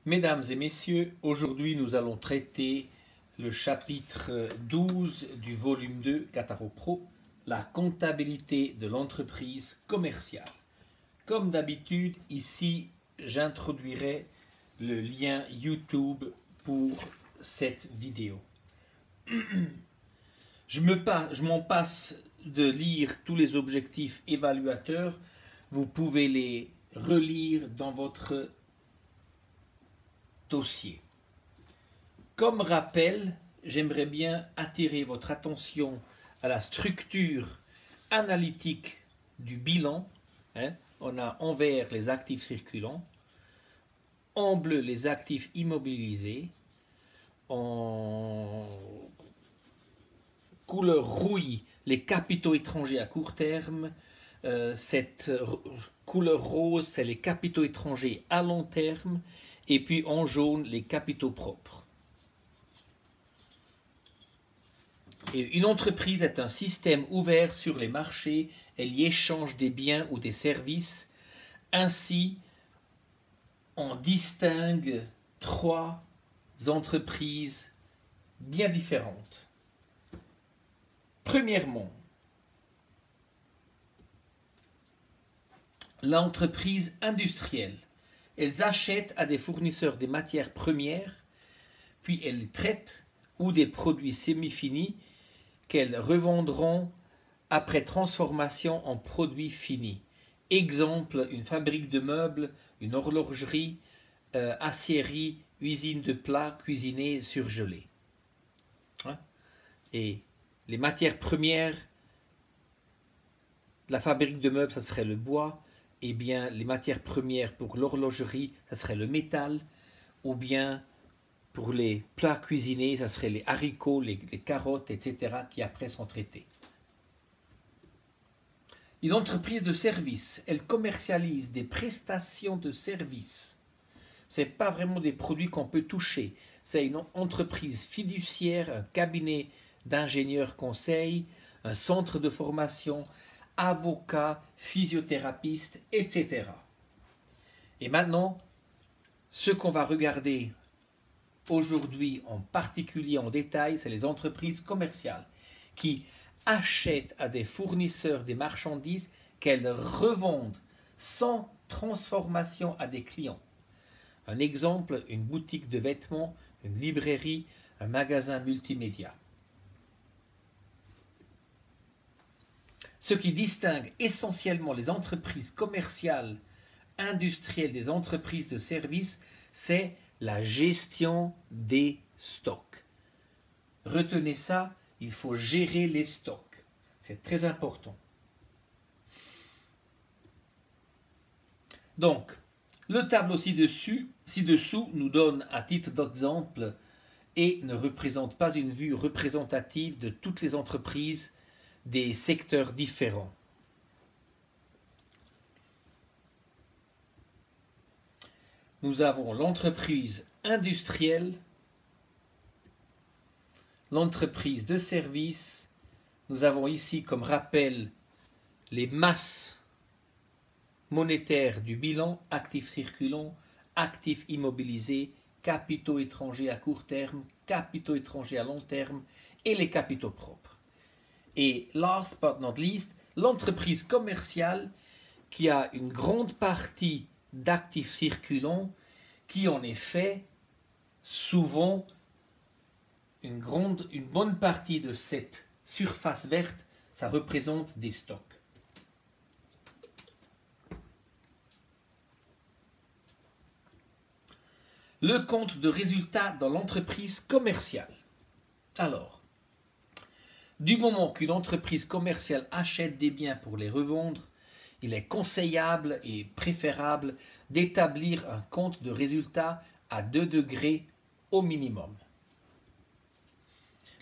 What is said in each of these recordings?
Mesdames et messieurs, aujourd'hui nous allons traiter le chapitre 12 du volume 2 Cataro Pro, la comptabilité de l'entreprise commerciale. Comme d'habitude, ici j'introduirai le lien YouTube pour cette vidéo. Je m'en passe de lire tous les objectifs évaluateurs. Vous pouvez les relire dans votre dossier. Comme rappel, j'aimerais bien attirer votre attention à la structure analytique du bilan. On a en vert les actifs circulants, en bleu les actifs immobilisés, en couleur rouille les capitaux étrangers à court terme, cette couleur rose c'est les capitaux étrangers à long terme, et puis en jaune les capitaux propres. Et une entreprise est un système ouvert sur les marchés, elle y échange des biens ou des services. Ainsi, on distingue trois entreprises bien différentes. Premièrement, l'entreprise industrielle. Elles achètent à des fournisseurs des matières premières, puis elles les traitent, ou des produits semi-finis qu'elles revendront après transformation en produits finis. Exemple, une fabrique de meubles, une horlogerie, aciérie, usine de plats cuisinés surgelés. Et les matières premières de la fabrique de meubles, ça serait le bois. Eh bien, les matières premières pour l'horlogerie, ça serait le métal, ou bien pour les plats cuisinés, ça serait les haricots, les carottes, etc., qui après sont traités. Une entreprise de service, elle commercialise des prestations de service. Ce n'est pas vraiment des produits qu'on peut toucher. C'est une entreprise fiduciaire, un cabinet d'ingénieurs conseils, un centre de formation, avocats, physiothérapeutes, etc. Et maintenant, ce qu'on va regarder aujourd'hui en particulier en détail, c'est les entreprises commerciales qui achètent à des fournisseurs des marchandises qu'elles revendent sans transformation à des clients. Un exemple, une boutique de vêtements, une librairie, un magasin multimédia. Ce qui distingue essentiellement les entreprises commerciales, industrielles des entreprises de services, c'est la gestion des stocks. Retenez ça, il faut gérer les stocks. C'est très important. Donc, le tableau ci-dessous nous donne à titre d'exemple et ne représente pas une vue représentative de toutes les entreprises des secteurs différents. Nous avons l'entreprise industrielle, l'entreprise de service. Nous avons ici comme rappel les masses monétaires du bilan, actifs circulants, actifs immobilisés, capitaux étrangers à court terme, capitaux étrangers à long terme et les capitaux propres. Et last but not least, l'entreprise commerciale qui a une grande partie d'actifs circulants qui en effet, souvent, une bonne partie de cette surface verte, ça représente des stocks. Le compte de résultat dans l'entreprise commerciale. Alors, du moment qu'une entreprise commerciale achète des biens pour les revendre, il est conseillable et préférable d'établir un compte de résultat à 2 degrés au minimum.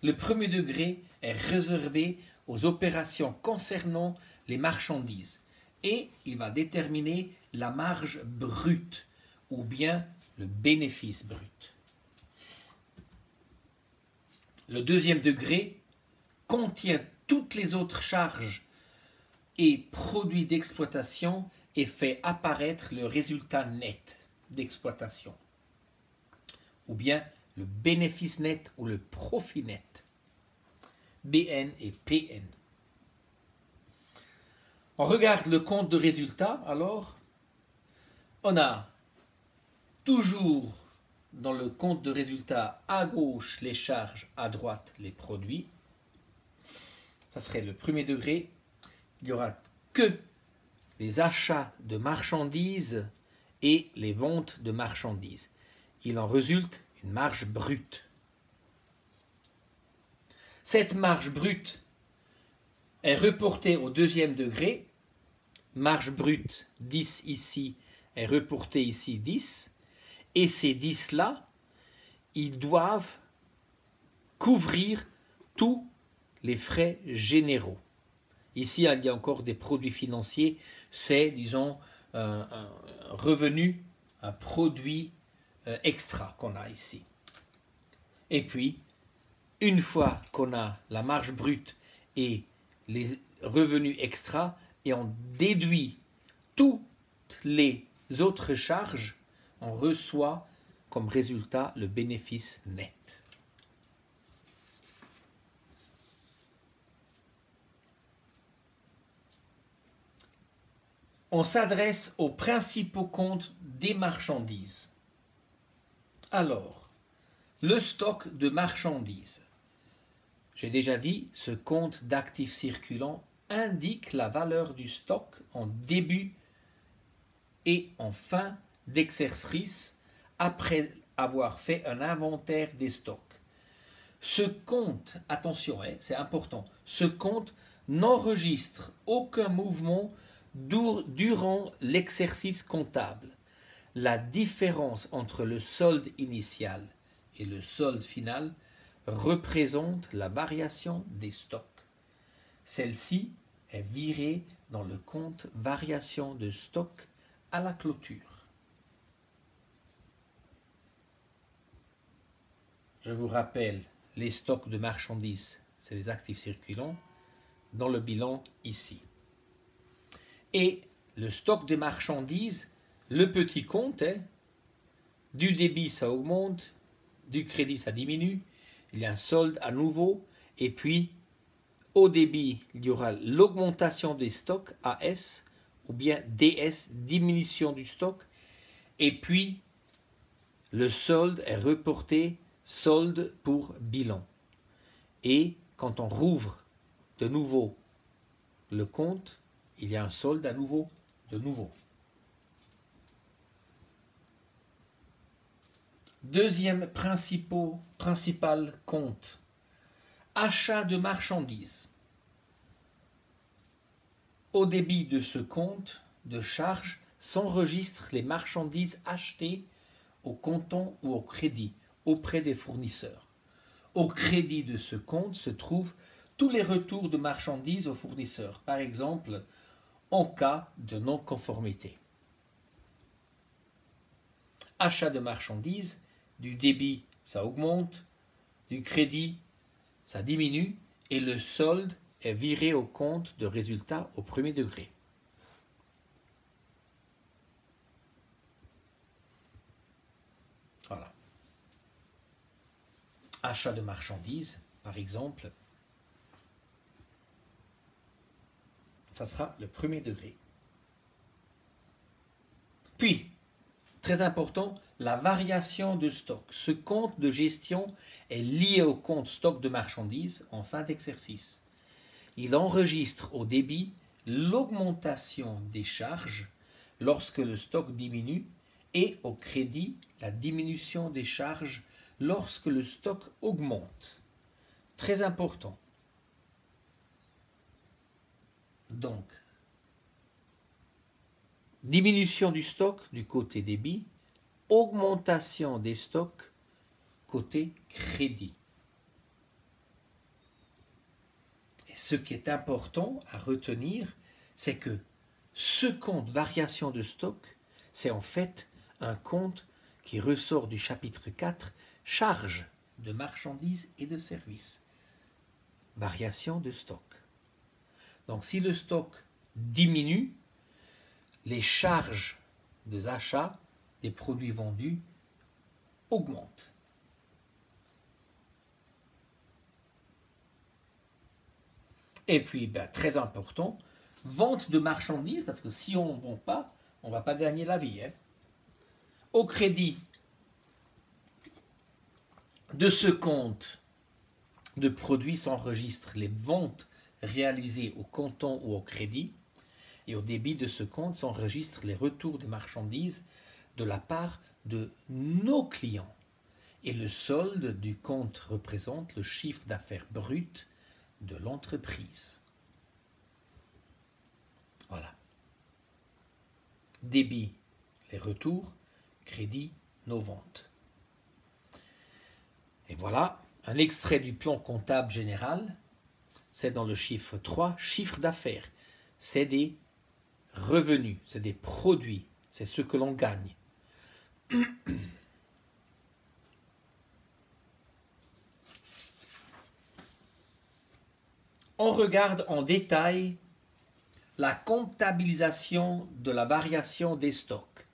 Le premier degré est réservé aux opérations concernant les marchandises et il va déterminer la marge brute ou bien le bénéfice brut. Le deuxième degré contient toutes les autres charges et produits d'exploitation et fait apparaître le résultat net d'exploitation. ou bien le bénéfice net ou le profit net. BN et PN. On regarde le compte de résultat, alors on a toujours dans le compte de résultat à gauche les charges, à droite les produits. Ça serait le premier degré. Il n'y aura que les achats de marchandises et les ventes de marchandises. Il en résulte une marge brute. Cette marge brute est reportée au deuxième degré. Marge brute 10 ici est reportée ici 10. Et ces 10-là, ils doivent couvrir tous les frais généraux. Ici, il y a encore des produits financiers. C'est, disons, un revenu, un produit extra qu'on a ici. Et puis, une fois qu'on a la marge brute et les revenus extra, et on déduit toutes les autres charges, on reçoit comme résultat le bénéfice net. On s'adresse aux principaux comptes des marchandises. Alors, le stock de marchandises. J'ai déjà dit, ce compte d'actifs circulants indique la valeur du stock en début et en fin d'exercice après avoir fait un inventaire des stocks. Ce compte, attention, c'est important, ce compte n'enregistre aucun mouvement durant l'exercice comptable. La différence entre le solde initial et le solde final représente la variation des stocks. Celle-ci est virée dans le compte variation de stock à la clôture. Je vous rappelle, les stocks de marchandises, c'est les actifs circulants, dans le bilan ici. Et le stock de marchandises, le petit compte, du débit ça augmente, du crédit ça diminue, il y a un solde à nouveau, et puis au débit, il y aura l'augmentation des stocks, AS, ou bien DS, diminution du stock, et puis le solde est reporté, solde pour bilan. Et quand on rouvre de nouveau le compte, il y a un solde à nouveau, de nouveau. Deuxième principal compte, achat de marchandises. Au débit de ce compte de charge s'enregistrent les marchandises achetées au comptant ou au crédit auprès des fournisseurs. Au crédit de ce compte se trouvent tous les retours de marchandises aux fournisseurs, par exemple en cas de non-conformité. Achat de marchandises, du débit ça augmente, du crédit ça diminue et le solde est viré au compte de résultat au premier degré. Voilà. Achat de marchandises, par exemple, ça sera le premier degré. Puis, très important, la variation de stock. Ce compte de gestion est lié au compte stock de marchandises en fin d'exercice. Il enregistre au débit l'augmentation des charges lorsque le stock diminue et au crédit la diminution des charges lorsque le stock augmente. Très important. Donc, diminution du stock du côté débit, augmentation des stocks côté crédit. Et ce qui est important à retenir, c'est que ce compte variation de stock, c'est en fait un compte qui ressort du chapitre 4, charges de marchandises et de services. Variation de stock. Donc si le stock diminue, les charges des achats des produits vendus augmentent. Et puis, ben, très important, vente de marchandises, parce que si on ne vend pas, on ne va pas gagner la vie. Hein. Au crédit de ce compte de produits s'enregistrent les ventes réalisées au comptant ou au crédit, et au débit de ce compte s'enregistrent les retours des marchandises de la part de nos clients. Et le solde du compte représente le chiffre d'affaires brut de l'entreprise. Voilà. Débit, les retours, crédit, nos ventes. Et voilà, un extrait du plan comptable général, c'est dans le chiffre 3, chiffre d'affaires. C'est des revenus, c'est des produits, c'est ce que l'on gagne. On regarde en détail la comptabilisation de la variation des stocks.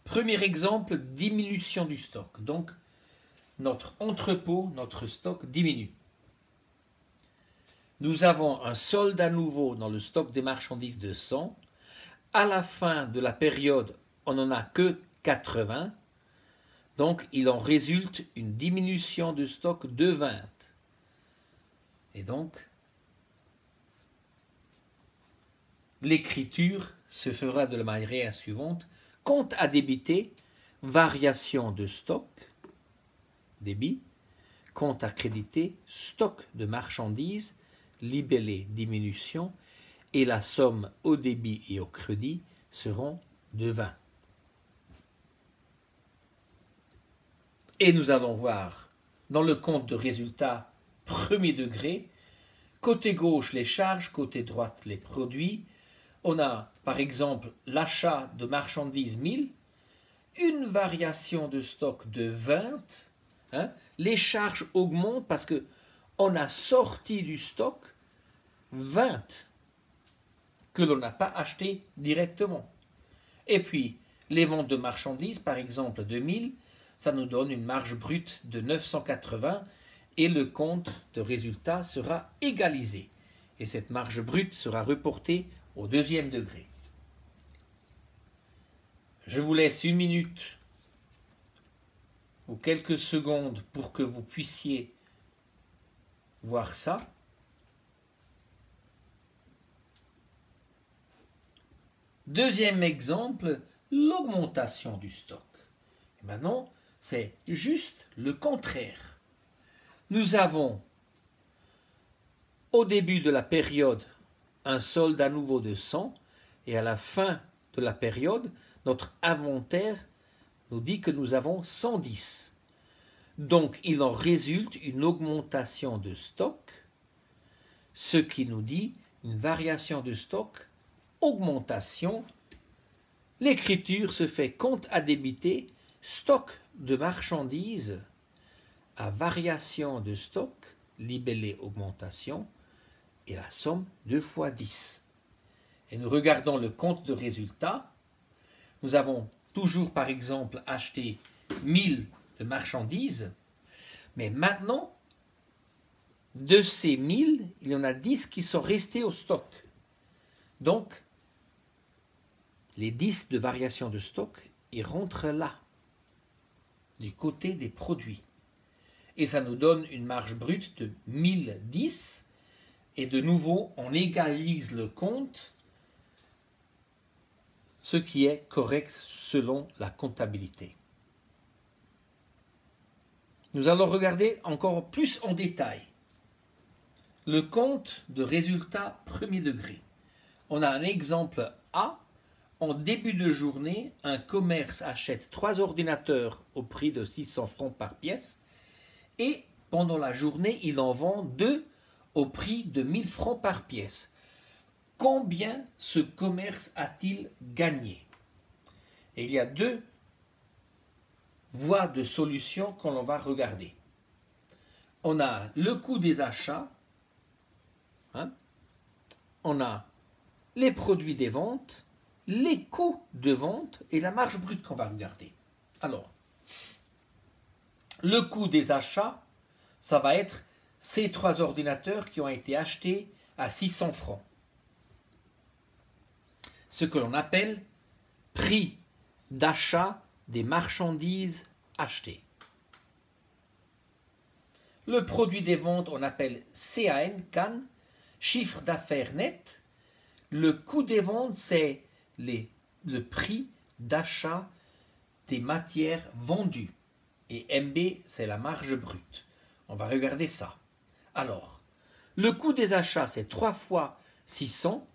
Premier exemple, diminution du stock. Donc, notre entrepôt, notre stock diminue. Nous avons un solde à nouveau dans le stock des marchandises de 100. À la fin de la période, on n'en a que 80. Donc, il en résulte une diminution de stock de 20. Et donc, l'écriture se fera de la manière suivante. Compte à débiter, variation de stock, débit. Compte à créditer, stock de marchandises, libellé, diminution. Et la somme au débit et au crédit seront de 20. Et nous allons voir dans le compte de résultat premier degré, côté gauche les charges, côté droite les produits. On a par exemple l'achat de marchandises 1000, une variation de stock de 20. Hein, les charges augmentent parce qu'on a sorti du stock 20 que l'on n'a pas acheté directement. Et puis, les ventes de marchandises, par exemple de 1000, ça nous donne une marge brute de 980 et le compte de résultat sera égalisé. Et cette marge brute sera reportée au deuxième degré. Je vous laisse une minute ou quelques secondes pour que vous puissiez voir ça. Deuxième exemple, l'augmentation du stock. Et maintenant, c'est juste le contraire. Nous avons au début de la période un solde à nouveau de 100 et à la fin de la période, notre inventaire nous dit que nous avons 110. Donc, il en résulte une augmentation de stock, ce qui nous dit une variation de stock, augmentation. L'écriture se fait compte à débiter, stock de marchandises à variation de stock, libellé augmentation, et la somme 2 fois 10. Et nous regardons le compte de résultat. Nous avons toujours, par exemple, acheté 1000 de marchandises, mais maintenant, de ces 1000, il y en a 10 qui sont restés au stock. Donc, les 10 de variation de stock, ils rentrent là, du côté des produits. Et ça nous donne une marge brute de 1010. Et de nouveau, on égalise le compte, ce qui est correct selon la comptabilité. Nous allons regarder encore plus en détail le compte de résultat premier degré. On a un exemple A. En début de journée, un commerce achète 3 ordinateurs au prix de 600 francs par pièce et pendant la journée, il en vend 2 au prix de 1000 francs par pièce. Combien ce commerce a-t-il gagné? Et il y a 2 voies de solution que l'on va regarder. On a le coût des achats, hein, on a les produits des ventes, les coûts de vente et la marge brute qu'on va regarder. Alors, le coût des achats, ça va être ces 3 ordinateurs qui ont été achetés à 600 francs. Ce que l'on appelle prix d'achat des marchandises achetées. Le produit des ventes, on appelle CAN, chiffre d'affaires net. Le coût des ventes, c'est le prix d'achat des matières vendues. Et MB, c'est la marge brute. On va regarder ça. Alors, le coût des achats, c'est 3 fois 600.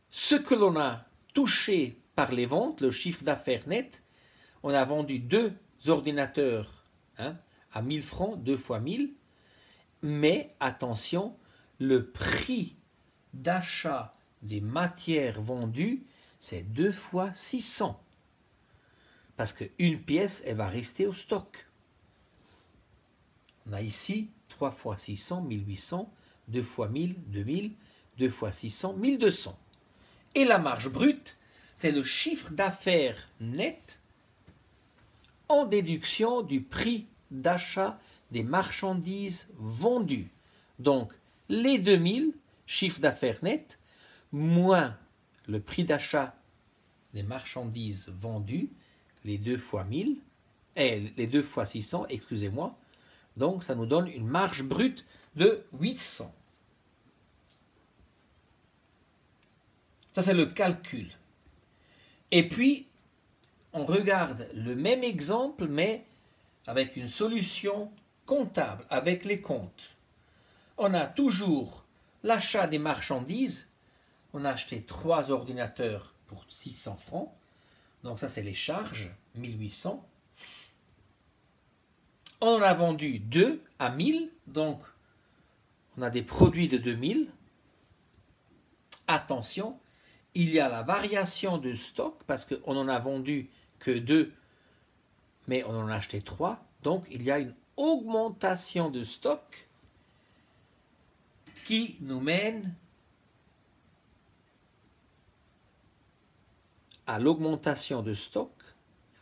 Ce que l'on a touché par les ventes, le chiffre d'affaires net, on a vendu 2 ordinateurs à 1000 francs, 2 fois 1000. Mais attention, le prix d'achat des matières vendues, c'est 2 fois 600. Parce qu'une pièce, elle va rester au stock. On a ici 3 fois 600, 1800, 2 fois 1000, 2000, 2 fois 600, 1200. Et la marge brute, c'est le chiffre d'affaires net en déduction du prix d'achat des marchandises vendues. Donc, les 2000, chiffre d'affaires net, moins le prix d'achat des marchandises vendues, les 2 fois 1000, les 2 fois 600, excusez-moi. Donc, ça nous donne une marge brute de 800. Ça, c'est le calcul. Et puis, on regarde le même exemple, mais avec une solution comptable, avec les comptes. On a toujours l'achat des marchandises. On a acheté 3 ordinateurs pour 600 francs. Donc ça, c'est les charges, 1800. On en a vendu 2 à 1000. Donc, on a des produits de 2000. Attention, il y a la variation de stock parce qu'on n'en a vendu que 2, mais on en a acheté 3. Donc, il y a une augmentation de stock qui nous mène à l'augmentation de stock,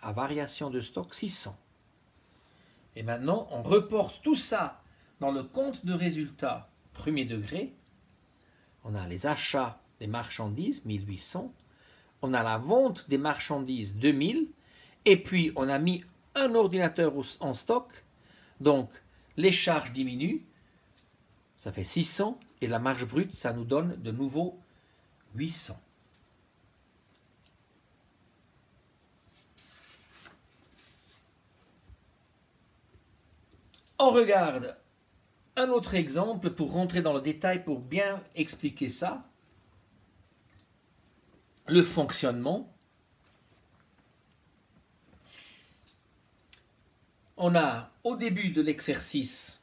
à variation de stock 600. Et maintenant, on reporte tout ça dans le compte de résultat premier degré. On a les achats des marchandises, 1800. On a la vente des marchandises, 2000. Et puis, on a mis un ordinateur en stock. Donc, les charges diminuent. Ça fait 600. Et la marge brute, ça nous donne de nouveau 800. On regarde un autre exemple pour rentrer dans le détail, pour bien expliquer ça. Le fonctionnement. On a au début de l'exercice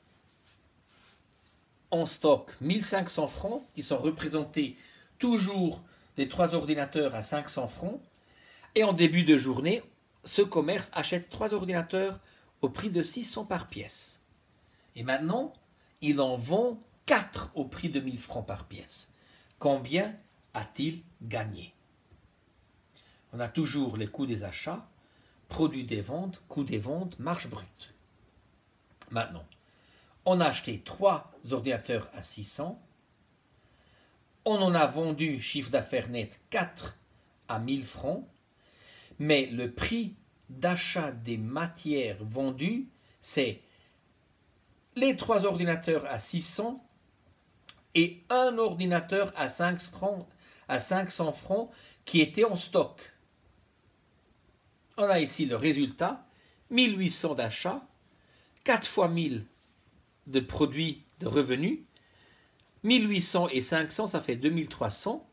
en stock 1500 francs qui sont représentés toujours des 3 ordinateurs à 500 francs. Et en début de journée, ce commerce achète 3 ordinateurs au prix de 600 par pièce. Et maintenant, il en vend 4 au prix de 1000 francs par pièce. Combien a-t-il gagné? On a toujours les coûts des achats, produit des ventes, coût des ventes, marge brute. Maintenant, on a acheté 3 ordinateurs à 600. On en a vendu, chiffre d'affaires net, 4 à 1000 francs. Mais le prix d'achat des matières vendues, c'est les 3 ordinateurs à 600 et un ordinateur à 500 francs qui était en stock. On a ici le résultat, 1800 d'achats, 4 fois 1000 de produits de revenus, 1800 et 500, ça fait 2300.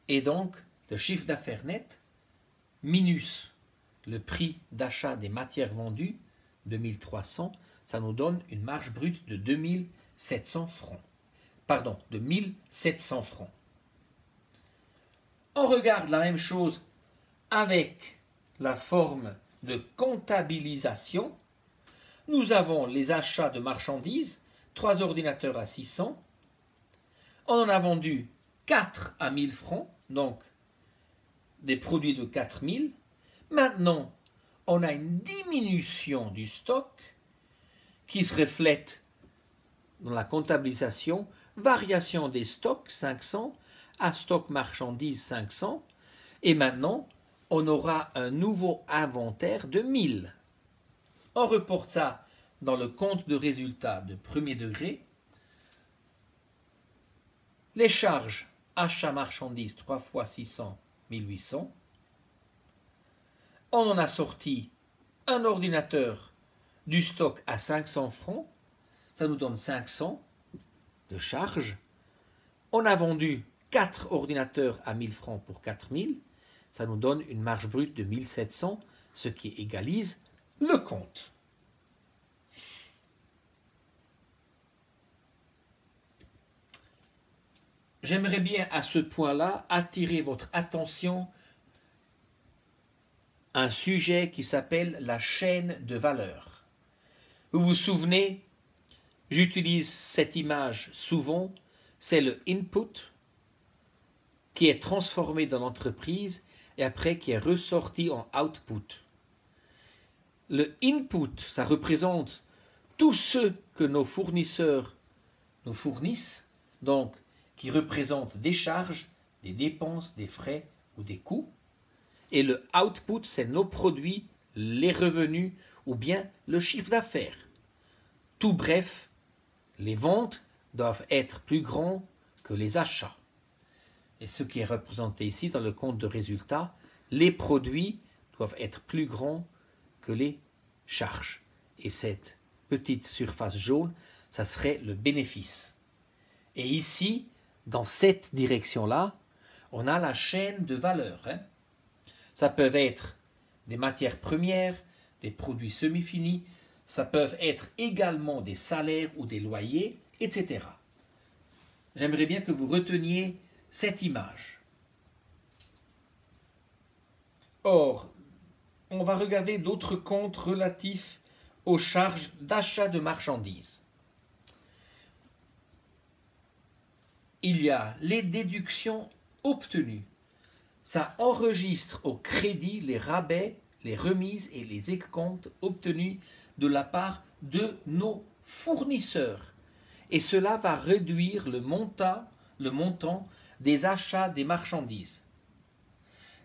Et donc, le chiffre d'affaires net, minus le prix d'achat des matières vendues, 2300, ça nous donne une marge brute de 2700 francs. Pardon, de 1700 francs. On regarde la même chose avec la forme de comptabilisation. Nous avons les achats de marchandises, 3 ordinateurs à 600. On en a vendu 4 à 1000 francs, donc des produits de 4000. Maintenant, on a une diminution du stock qui se reflète dans la comptabilisation, variation des stocks 500, à stock marchandises 500, et maintenant on aura un nouveau inventaire de 1000. On reporte ça dans le compte de résultat de premier degré. Les charges, achat marchandises 3 fois 600, 1800. On en a sorti un ordinateur du stock à 500 francs, ça nous donne 500 de charges. On a vendu 4 ordinateurs à 1000 francs pour 4000, ça nous donne une marge brute de 1700, ce qui égalise le compte. J'aimerais bien à ce point-là attirer votre attention à un sujet qui s'appelle la chaîne de valeur. Vous vous souvenez, j'utilise cette image souvent, c'est le input qui est transformé dans l'entreprise et après qui est ressorti en output. Le input, ça représente tout ce que nos fournisseurs nous fournissent, donc qui représentent des charges, des dépenses, des frais ou des coûts. Et le output, c'est nos produits, les revenus ou bien le chiffre d'affaires. Tout bref, les ventes doivent être plus grands que les achats. Et ce qui est représenté ici dans le compte de résultat, les produits doivent être plus grands que les charges. Et cette petite surface jaune, ça serait le bénéfice. Et ici, dans cette direction-là, on a la chaîne de valeur. Ça peut être des matières premières, des produits semi-finis, ça peut être également des salaires ou des loyers, etc. J'aimerais bien que vous reteniez cette image. Or, on va regarder d'autres comptes relatifs aux charges d'achat de marchandises. Il y a les déductions obtenues. Ça enregistre au crédit les rabais, les remises et les escomptes obtenus de la part de nos fournisseurs. Et cela va réduire le montant des achats des marchandises.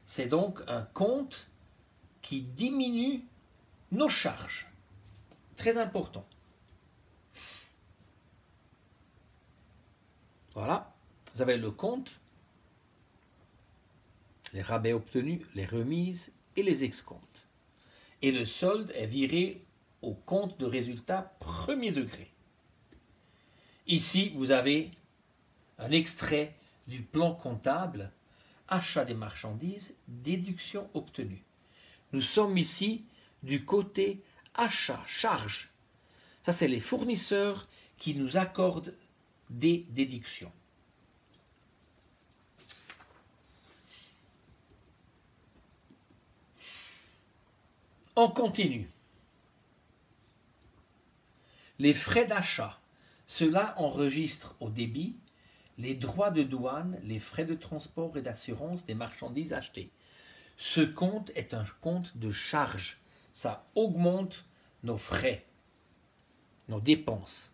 C'est donc un compte qui diminue nos charges. Très important. Voilà, vous avez le compte, les rabais obtenus, les remises et les escomptes. Et le solde est viré au compte de résultat premier degré. Ici, vous avez un extrait du plan comptable, achat des marchandises, déduction obtenue. Nous sommes ici du côté achat, charge. Ça, c'est les fournisseurs qui nous accordent des déductions. On continue. Les frais d'achat, cela enregistre au débit les droits de douane, les frais de transport et d'assurance des marchandises achetées. Ce compte est un compte de charge. Ça augmente nos frais, nos dépenses.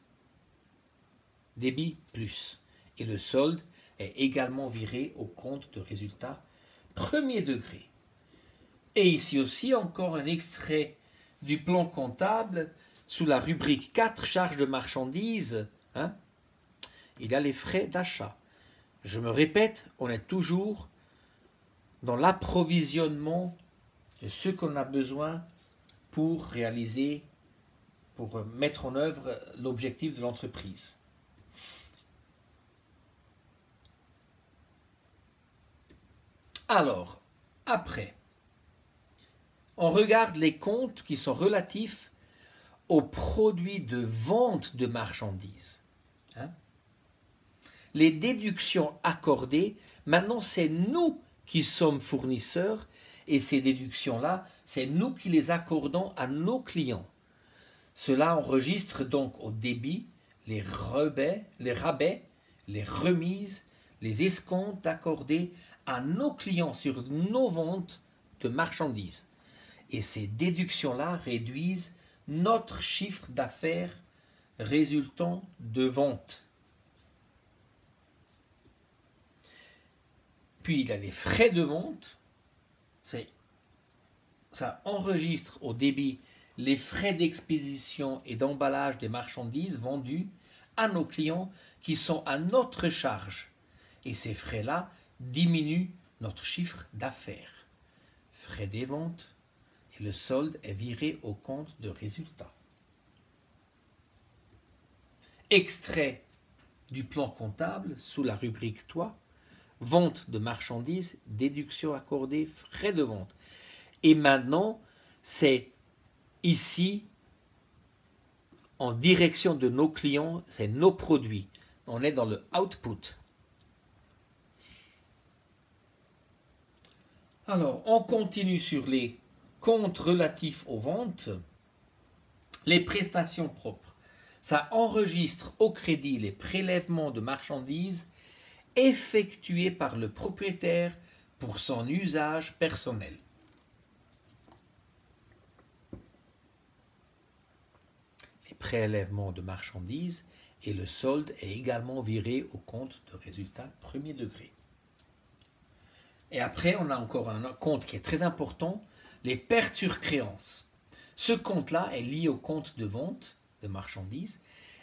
Débit plus. Et le solde est également viré au compte de résultat premier degré. Et ici aussi, encore un extrait du plan comptable sous la rubrique 4, charges de marchandises. Il y a les frais d'achat. Je me répète, on est toujours dans l'approvisionnement de ce qu'on a besoin pour réaliser, pour mettre en œuvre l'objectif de l'entreprise. Alors, après, on regarde les comptes qui sont relatifs aux produits de vente de marchandises. Les déductions accordées, maintenant c'est nous qui sommes fournisseurs et ces déductions-là, c'est nous qui les accordons à nos clients. Cela enregistre donc au débit les rabais, les remises, les escomptes accordés à nos clients sur nos ventes de marchandises. Et ces déductions-là réduisent notre chiffre d'affaires résultant de vente. Puis il y a les frais de vente, ça enregistre au débit les frais d'expédition et d'emballage des marchandises vendues à nos clients qui sont à notre charge. Et ces frais-là diminuent notre chiffre d'affaires. Frais des ventes et le solde est viré au compte de résultat. Extrait du plan comptable sous la rubrique Toi, vente de marchandises, déduction accordée, frais de vente. Et maintenant, c'est ici, en direction de nos clients, c'est nos produits. On est dans le output. Alors, on continue sur les comptes relatifs aux ventes. Les prestations propres. Ça enregistre au crédit les prélèvements de marchandises effectués par le propriétaire pour son usage personnel. Les prélèvements de marchandises et le solde est également viré au compte de résultat premier degré. Et après, on a encore un compte qui est très important, les pertes sur créances. Ce compte-là est lié au compte de vente de marchandises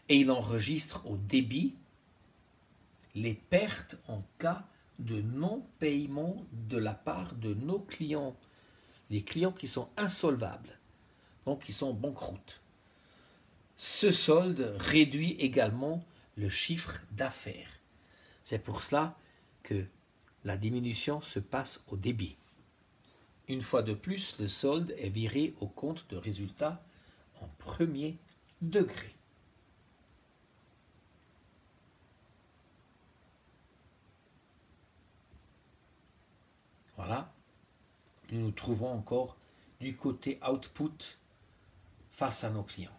et il enregistre au débit les pertes en cas de non-paiement de la part de nos clients, les clients qui sont insolvables, donc qui sont banqueroutes. Ce solde réduit également le chiffre d'affaires. C'est pour cela que la diminution se passe au débit. Une fois de plus, le solde est viré au compte de résultat en premier degré. Voilà, nous nous trouvons encore du côté output face à nos clients.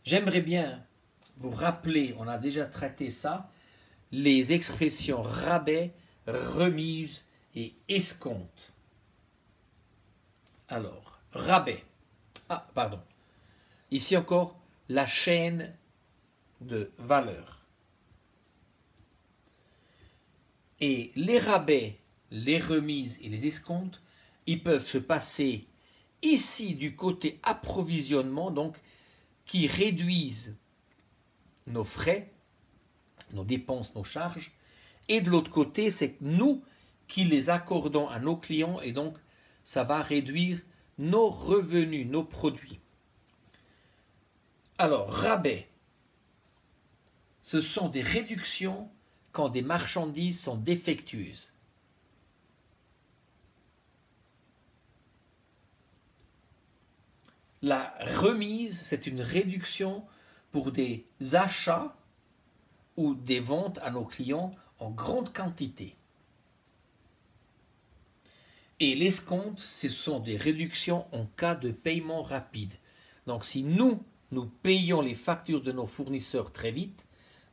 J'aimerais bien vous rappeler, on a déjà traité ça, les expressions rabais, remise et escompte. Alors, rabais. Ah, pardon. Ici encore, la chaîne de valeur. Et les rabais, les remises et les escomptes, ils peuvent se passer ici du côté approvisionnement, donc qui réduisent nos frais, nos dépenses, nos charges, et de l'autre côté, c'est nous qui les accordons à nos clients et donc ça va réduire nos revenus, nos produits. Alors, rabais, ce sont des réductions quand des marchandises sont défectueuses. La remise, c'est une réduction pour des achats ou des ventes à nos clients en grande quantité. Et l'escompte, ce sont des réductions en cas de paiement rapide. Donc si nous payons les factures de nos fournisseurs très vite,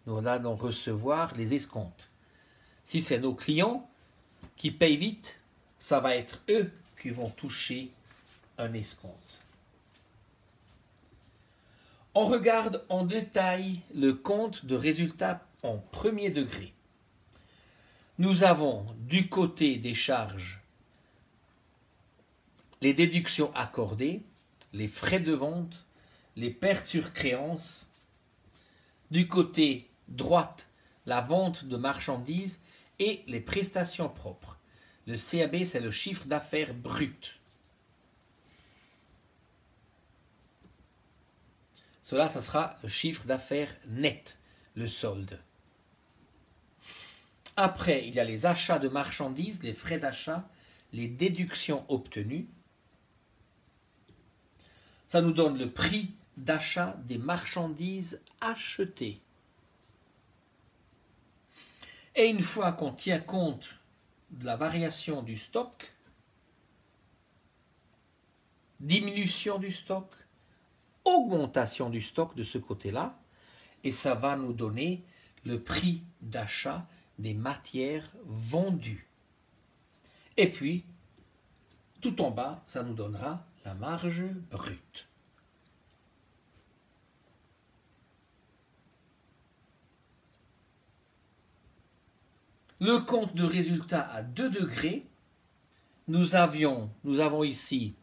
nous allons recevoir les escomptes. Si c'est nos clients qui payent vite, ça va être eux qui vont toucher un escompte. On regarde en détail le compte de résultat en premier degré. Nous avons du côté des charges les déductions accordées, les frais de vente, les pertes sur créances. Du côté droite, la vente de marchandises et les prestations propres. Le CAB, c'est le chiffre d'affaires brut. Cela, ça sera le chiffre d'affaires net, le solde. Après, il y a les achats de marchandises, les frais d'achat, les déductions obtenues. Ça nous donne le prix d'achat des marchandises achetées. Et une fois qu'on tient compte de la variation du stock, diminution du stock, augmentation du stock de ce côté-là, et ça va nous donner le prix d'achat des matières vendues. Et puis, tout en bas, ça nous donnera la marge brute. Le compte de résultat à 2 degrés, nous avons ici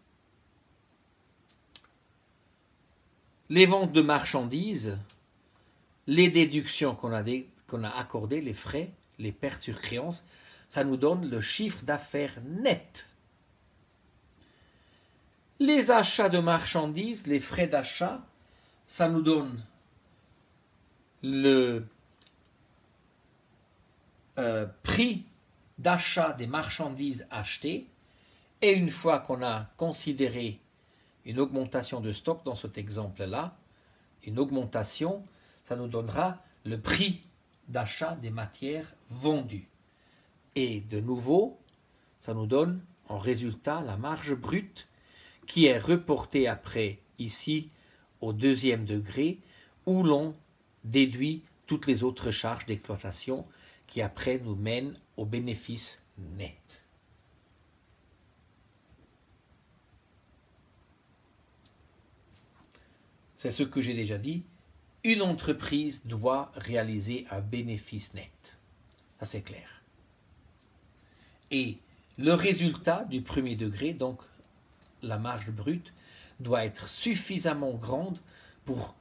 les ventes de marchandises, les déductions qu'on a accordées, les frais, les pertes sur créance, ça nous donne le chiffre d'affaires net. Les achats de marchandises, les frais d'achat, ça nous donne le prix d'achat des marchandises achetées. Et une fois qu'on a considéré une augmentation de stock dans cet exemple-là, une augmentation, ça nous donnera le prix d'achat des matières vendues. Et de nouveau, ça nous donne en résultat la marge brute qui est reportée après ici au 2e degré où l'on déduit toutes les autres charges d'exploitation qui après nous mènent au bénéfice net. C'est ce que j'ai déjà dit, une entreprise doit réaliser un bénéfice net. Ça c'est clair. Et le résultat du 1er degré, donc la marge brute, doit être suffisamment grande pour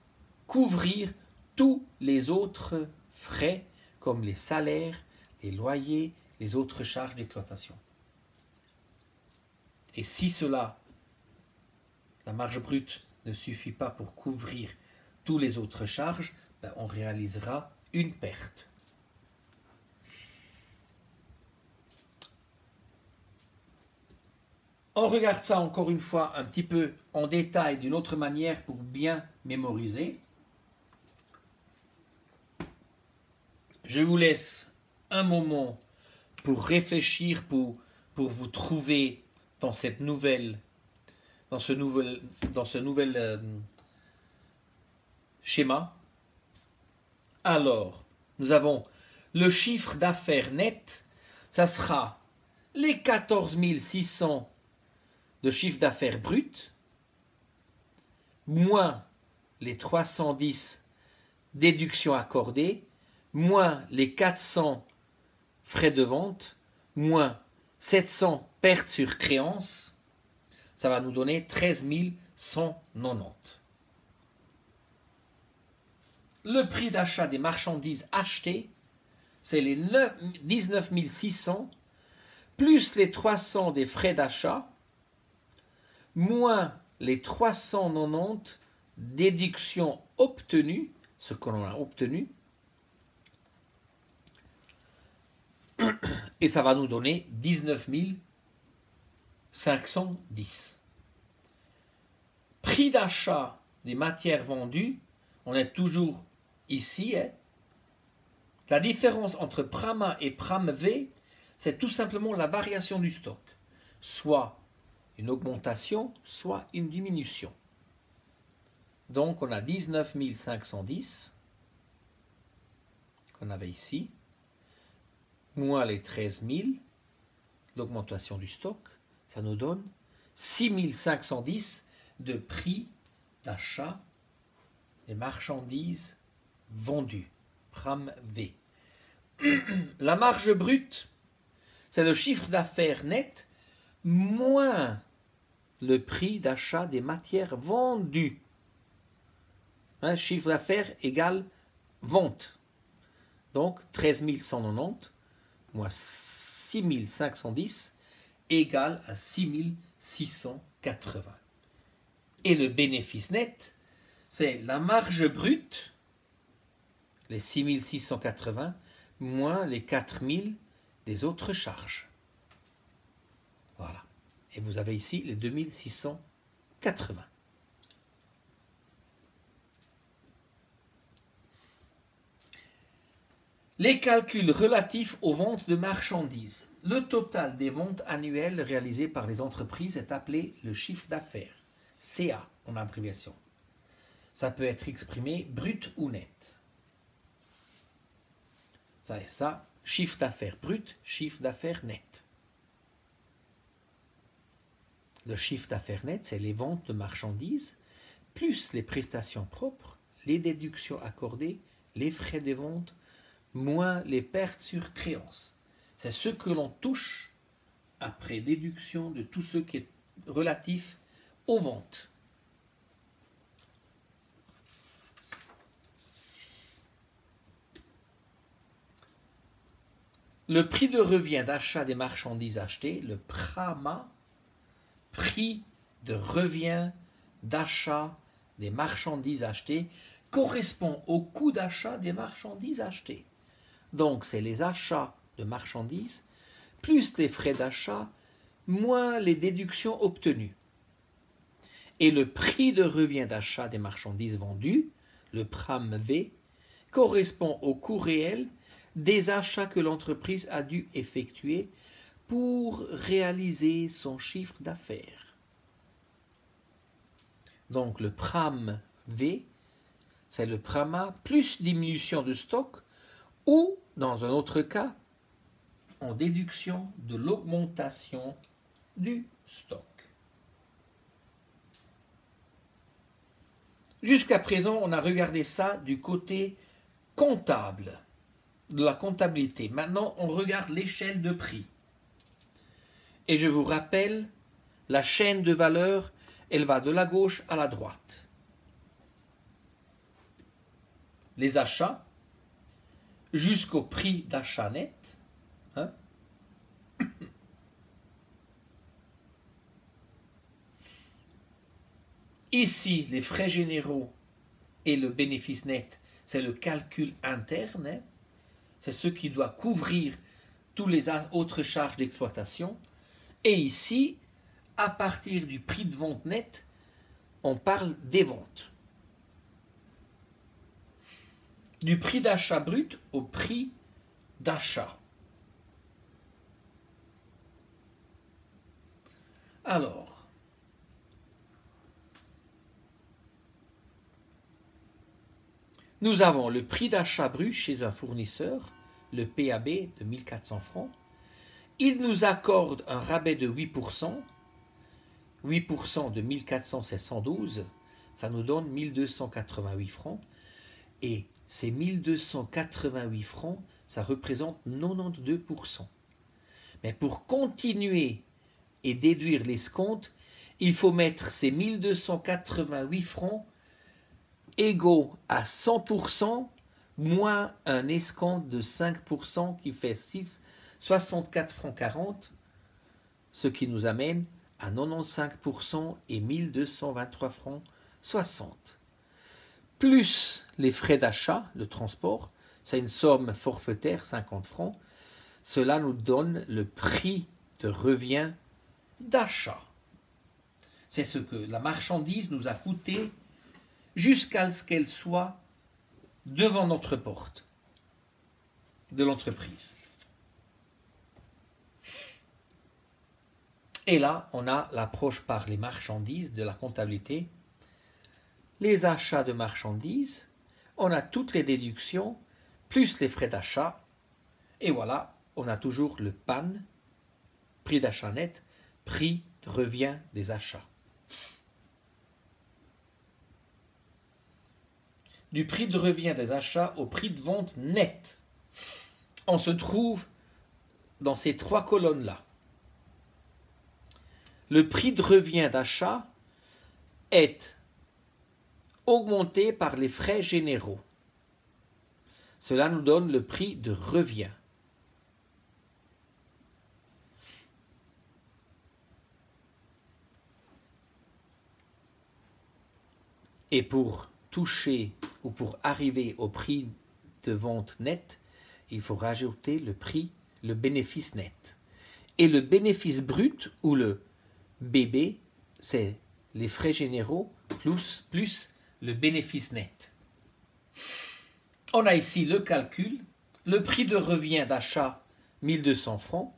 couvrir tous les autres frais comme les salaires, les loyers, les autres charges d'exploitation. Et si la marge brute ne suffit pas pour couvrir toutes les autres charges, on réalisera une perte. On regarde ça encore une fois un petit peu en détail d'une autre manière pour bien mémoriser. Je vous laisse un moment pour réfléchir, pour vous trouver dans ce nouvel schéma. Alors, nous avons le chiffre d'affaires net, ça sera les 14 600 de chiffre d'affaires brut, moins les 310 déductions accordées, moins les 400 frais de vente, moins 700 pertes sur créance, ça va nous donner 13 190. Le prix d'achat des marchandises achetées, c'est les 19 600, plus les 300 des frais d'achat, moins les 390 déductions obtenues, ce qu'on a obtenu, et ça va nous donner 19 510. Prix d'achat des matières vendues, on est toujours ici. La différence entre pram A et pram V, c'est tout simplement la variation du stock, soit une augmentation, soit une diminution. Donc on a 19 510 qu'on avait ici, moins les 13 000, l'augmentation du stock, ça nous donne 6 510 de prix d'achat des marchandises vendues, pram V. La marge brute, c'est le chiffre d'affaires net moins le prix d'achat des matières vendues. Chiffre d'affaires égale vente. Donc 13 190 moins 6 510 égale à 6 680. Et le bénéfice net, c'est la marge brute, les 6 680, moins les 4 000 des autres charges. Voilà. Et vous avez ici les 2 680. Les calculs relatifs aux ventes de marchandises. Le total des ventes annuelles réalisées par les entreprises est appelé le chiffre d'affaires, CA en abréviation. Ça peut être exprimé brut ou net. Ça est ça, chiffre d'affaires brut, chiffre d'affaires net. Le chiffre d'affaires net, c'est les ventes de marchandises, plus les prestations propres, les déductions accordées, les frais de vente, moins les pertes sur créance. C'est ce que l'on touche après déduction de tout ce qui est relatif aux ventes. Le prix de revient d'achat des marchandises achetées, le PRAMA, prix de revient d'achat des marchandises achetées, correspond au coût d'achat des marchandises achetées. Donc c'est les achats de marchandises, plus les frais d'achat, moins les déductions obtenues. Et le prix de revient d'achat des marchandises vendues, le PRAMV, correspond au coût réel des achats que l'entreprise a dû effectuer pour réaliser son chiffre d'affaires. Donc le PRAMV, c'est le PRAMA plus diminution de stock ou, dans un autre cas, en déduction de l'augmentation du stock. Jusqu'à présent, on a regardé ça du côté comptable, de la comptabilité. Maintenant, on regarde l'échelle de prix. Et je vous rappelle, la chaîne de valeur, elle va de la gauche à la droite. Les achats, jusqu'au prix d'achat net. Hein? Ici, les frais généraux et le bénéfice net, c'est le calcul interne. Hein? C'est ce qui doit couvrir toutes les autres charges d'exploitation. Et ici, à partir du prix de vente net, on parle des ventes. Du prix d'achat brut au prix d'achat. Alors, nous avons le prix d'achat brut chez un fournisseur, le PAB de 1400 francs. Il nous accorde un rabais de 8%. 8% de 1400, c'est 112. Ça nous donne 1288 francs. Et ces 1288 francs, ça représente 92%. Mais pour continuer et déduire l'escompte, il faut mettre ces 1288 francs égaux à 100% moins un escompte de 5% qui fait 64 francs 40, ce qui nous amène à 95% et 1223 francs 60. Plus les frais d'achat, le transport, c'est une somme forfaitaire, 50 francs. Cela nous donne le prix de revient d'achat. C'est ce que la marchandise nous a coûté jusqu'à ce qu'elle soit devant notre porte de l'entreprise. Et là, on a l'approche par les marchandises de la comptabilité. Les achats de marchandises, on a toutes les déductions, plus les frais d'achat. Et voilà, on a toujours le PAN, prix d'achat net, prix de revient des achats. Du prix de revient des achats au prix de vente net, on se trouve dans ces trois colonnes-là. Le prix de revient d'achat est augmenté par les frais généraux. Cela nous donne le prix de revient. Et pour toucher ou pour arriver au prix de vente net, il faut rajouter le bénéfice net. Et le bénéfice brut ou le BB, c'est les frais généraux plus le bénéfice net. On a ici le calcul. Le prix de revient d'achat, 1200 francs,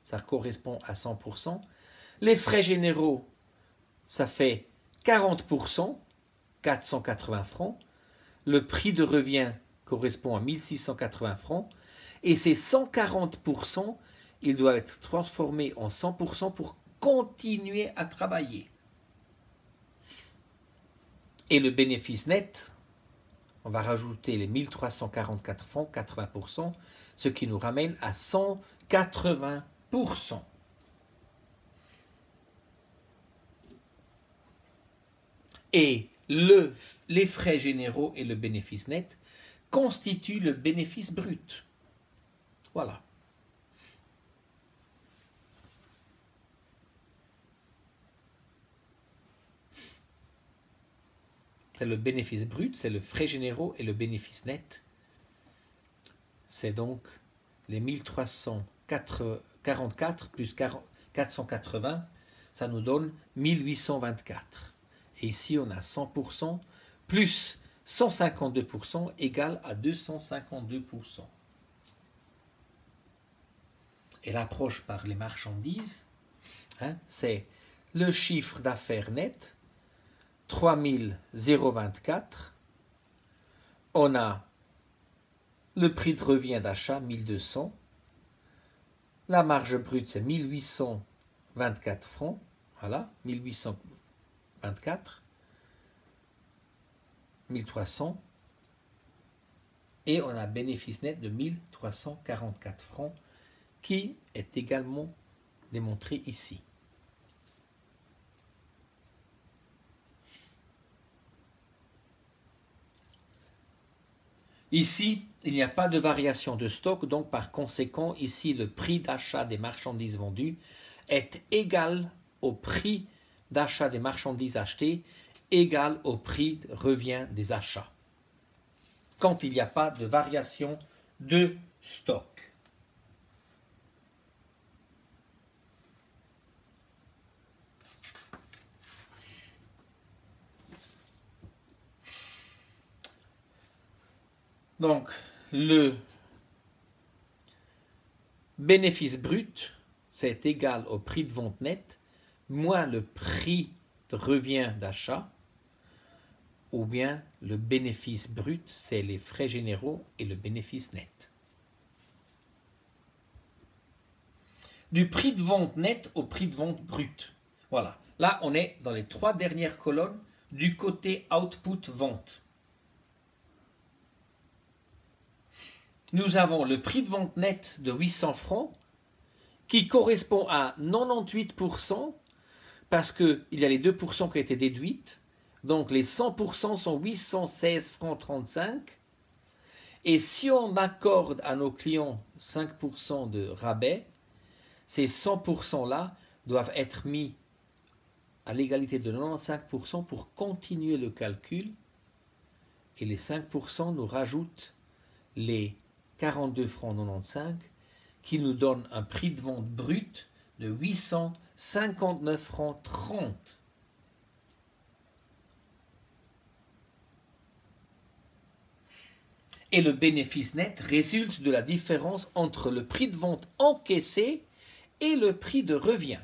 ça correspond à 100%. Les frais généraux, ça fait 40%, 480 francs. Le prix de revient correspond à 1680 francs. Et ces 140%, ils doivent être transformés en 100% pour continuer à travailler. Et le bénéfice net, on va rajouter les 1344 francs, 80%, ce qui nous ramène à 145 80%. Et les frais généraux et le bénéfice net constituent le bénéfice brut. Voilà. C'est le bénéfice brut, c'est le frais généraux et le bénéfice net. C'est donc les 1344 plus 480, ça nous donne 1824. Et ici, on a 100% plus 152% égale à 252%. Et l'approche par les marchandises, c'est le chiffre d'affaires net, 3024. On a le prix de revient d'achat, 1200. La marge brute, c'est 1824 francs. Voilà, 1824. 1300. Et on a bénéfice net de 1344 francs qui est également démontré ici. Ici, il n'y a pas de variation de stock, donc par conséquent, ici, le prix d'achat des marchandises vendues est égal au prix d'achat des marchandises achetées, égal au prix de revient des achats, quand il n'y a pas de variation de stock. Donc, le bénéfice brut, c'est égal au prix de vente net, moins le prix de revient d'achat, ou bien le bénéfice brut, c'est les frais généraux et le bénéfice net. Du prix de vente net au prix de vente brut. Voilà. Là, on est dans les 3 dernières colonnes du côté output vente. Nous avons le prix de vente net de 800 francs qui correspond à 98% parce qu'il y a les 2% qui ont été déduites. Donc les 100% sont 816 francs 35. Et si on accorde à nos clients 5% de rabais, ces 100%-là doivent être mis à l'égalité de 95% pour continuer le calcul. Et les 5% nous rajoutent les 42 francs 95 qui nous donne un prix de vente brut de 859 francs 30. Et le bénéfice net résulte de la différence entre le prix de vente encaissé et le prix de revient.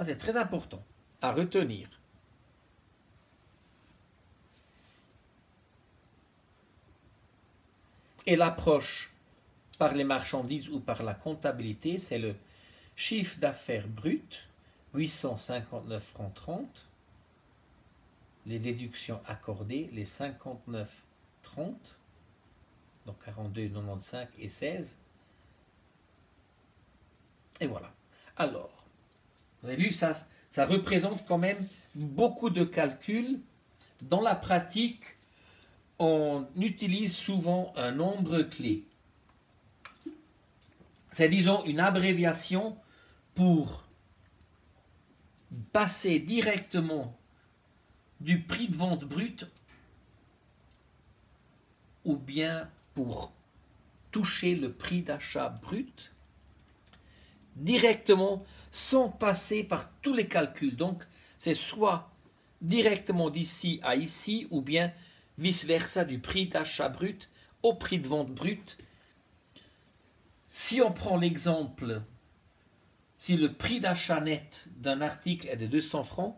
C'est très important à retenir. Et l'approche par les marchandises ou par la comptabilité, c'est le chiffre d'affaires brut, 859 francs 30, les déductions accordées, les 59 30, donc 42, 95 et 16. Et voilà. Alors, vous avez vu, ça représente quand même beaucoup de calculs. Dans la pratique, on utilise souvent un nombre clé. C'est, disons, une abréviation pour passer directement du prix de vente brut ou bien pour toucher le prix d'achat brut directement sans passer par tous les calculs. Donc, c'est soit directement d'ici à ici ou bien vice-versa du prix d'achat brut au prix de vente brut. Si on prend l'exemple, si le prix d'achat net d'un article est de 200 francs,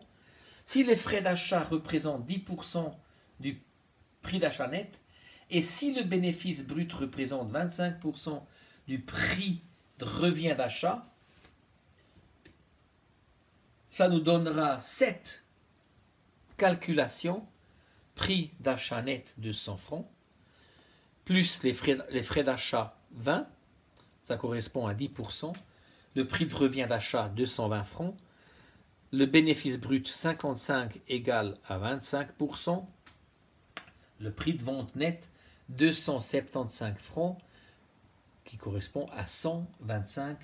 si les frais d'achat représentent 10% du prix d'achat net, et si le bénéfice brut représente 25% du prix de revient d'achat, ça nous donnera 7 calculations, prix d'achat net 200 francs, plus les frais d'achat 20, ça correspond à 10%. Le prix de revient d'achat, 220 francs. Le bénéfice brut, 55 égale à 25%. Le prix de vente net, 275 francs, qui correspond à 125%.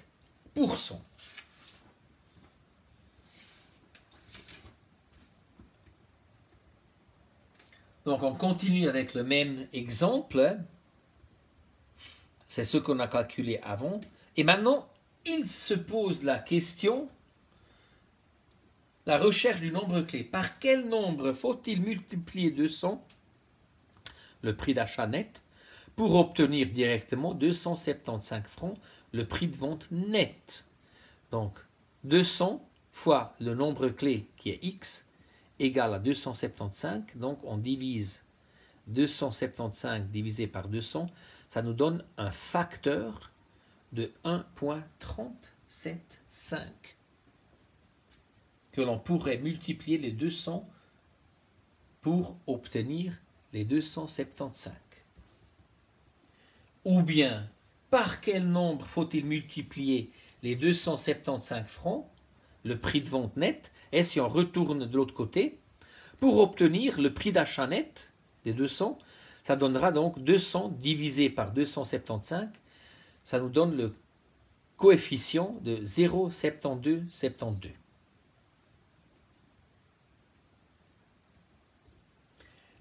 Donc on continue avec le même exemple. C'est ce qu'on a calculé avant. Et maintenant, il se pose la question, la recherche du nombre clé. Par quel nombre faut-il multiplier 200, le prix d'achat net, pour obtenir directement 275 francs, le prix de vente net? Donc 200 fois le nombre clé qui est x égale à 275. Donc on divise 275 divisé par 200, ça nous donne un facteur de 1,375 que l'on pourrait multiplier les 200 pour obtenir les 275. Ou bien, par quel nombre faut-il multiplier les 275 francs, le prix de vente net, et si on retourne de l'autre côté, pour obtenir le prix d'achat net des 200, ça donnera donc 200 divisé par 275, ça nous donne le coefficient de 0,7272.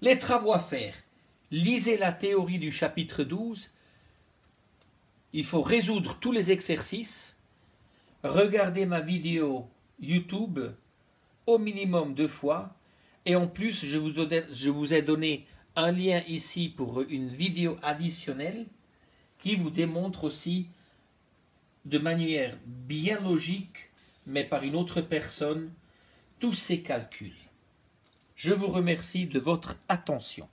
Les travaux à faire. Lisez la théorie du chapitre 12. Il faut résoudre tous les exercices. Regardez ma vidéo YouTube au minimum 2 fois. Et en plus, je vous ai donné un lien ici pour une vidéo additionnelle qui vous démontre aussi de manière bien logique, mais par une autre personne, tous ces calculs. Je vous remercie de votre attention.